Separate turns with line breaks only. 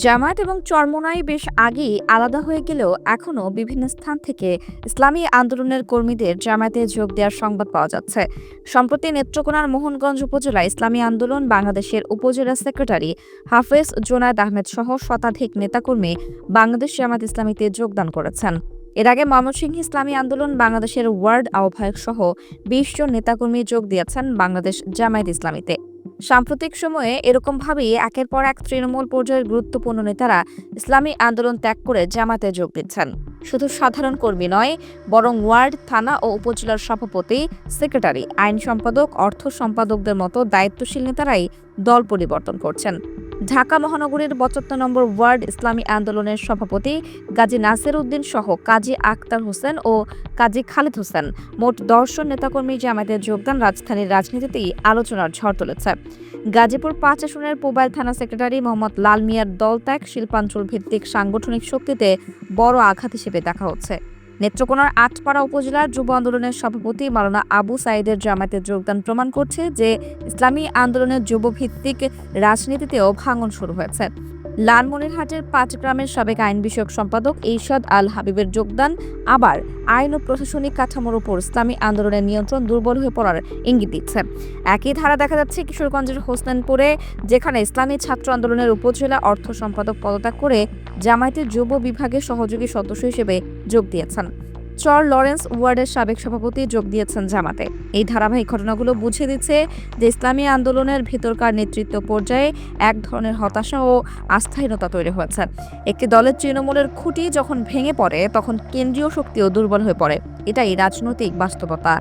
জামায়াত এবং চরমোনাই বেশ আগেই আলাদা হয়ে গেলেও এখনও বিভিন্ন স্থান থেকে ইসলামী আন্দোলনের কর্মীদের জামায়াতে যোগ দেওয়ার সংবাদ পাওয়া যাচ্ছে। সম্প্রতি নেত্রকোনার মোহনগঞ্জ উপজেলা ইসলামী আন্দোলন বাংলাদেশের উপজেলা সেক্রেটারি হাফেজ জোনায়েদ আহমেদ সহ শতাধিক নেতাকর্মী বাংলাদেশ জামায়াত ইসলামীতে যোগদান করেছেন। এর আগে ময়মনসিংহ ইসলামী আন্দোলন বাংলাদেশের ওয়ার্ড আহ্বায়ক সহ ২০ জন নেতাকর্মী যোগ দিয়েছেন বাংলাদেশ জামায়াত ইসলামীতে। সাম্প্রতিক সময়ে এরকমভাবেই একের পর এক তৃণমূল পর্যায়ের গুরুত্বপূর্ণ নেতারা ইসলামী আন্দোলন ত্যাগ করে জামাতে যোগ দিচ্ছেন। শুধু সাধারণ কর্মী নয়, বরং ওয়ার্ড, থানা ও উপজেলার সভাপতি, সেক্রেটারি, আইন সম্পাদক, অর্থ সম্পাদকদের মতো দায়িত্বশীল নেতারাই দল পরিবর্তন করছেন। ঢাকা মহানগরীর ৭২ নম্বর ওয়ার্ড ইসলামী আন্দোলনের সভাপতি গাজী নাসির উদ্দিন সহ কাজী আক্তার হোসেন ও কাজী খালিদ হোসেন মোট ১০ জন নেতাকর্মী জামায়াতে যোগদান রাজধানীর রাজনীতিতেই আলোচনার ঝড় তুলেছে। গাজীপুর ৫ আসনের পুবাইল থানা সেক্রেটারি মোহাম্মদ লাল মিয়ার দলত্যাগ শিল্পাঞ্চল ভিত্তিক সাংগঠনিক শক্তিতে বড় আঘাত হিসেবে দেখা হচ্ছে। নেত্রকোনার আটপাড়া উপজেলার যুব আন্দোলনের সভাপতি মাওলানা আবু সাঈদের জামায়াতে যোগদান প্রমাণ করছে যে ইসলামী আন্দোলনের যুবভিত্তিক রাজনীতিতেও ভাঙন শুরু হয়েছে। লালমনিরহাটের ৫ গ্রামের সাবেক আইন বিষয়ক সম্পাদক এইশাদ আল হাবিবের যোগদান আবার আইন ও প্রশাসনিক কাঠামোর উপর ইসলামী আন্দোলনের নিয়ন্ত্রণ দুর্বল হয়ে পড়ার ইঙ্গিত দিচ্ছে। একই ধারা দেখা যাচ্ছে কিশোরগঞ্জের হোসেনপুরে, যেখানে ইসলামী ছাত্র আন্দোলনের উপজেলা অর্থ সম্পাদক পদত্যাগ করে জামায়াতের যুব বিভাগের সহযোগী সদস্য হিসেবে যোগ দিয়েছেন। চর লরেন্স ওয়ার্ডের সাবেক সভাপতি যোগ দিয়েছেন জামাতে। এই ধারাবাহিক ঘটনাগুলো বুঝিয়ে দিচ্ছে যে ইসলামী আন্দোলনের ভেতরকার নেতৃত্ব পর্যায়ে এক ধরনের হতাশা ও আস্থাহীনতা তৈরি হয়েছে। একটি দলের তৃণমূলের খুঁটি যখন ভেঙে পড়ে, তখন কেন্দ্রীয় শক্তিও দুর্বল হয়ে পড়ে। এটাই রাজনৈতিক বাস্তবতা।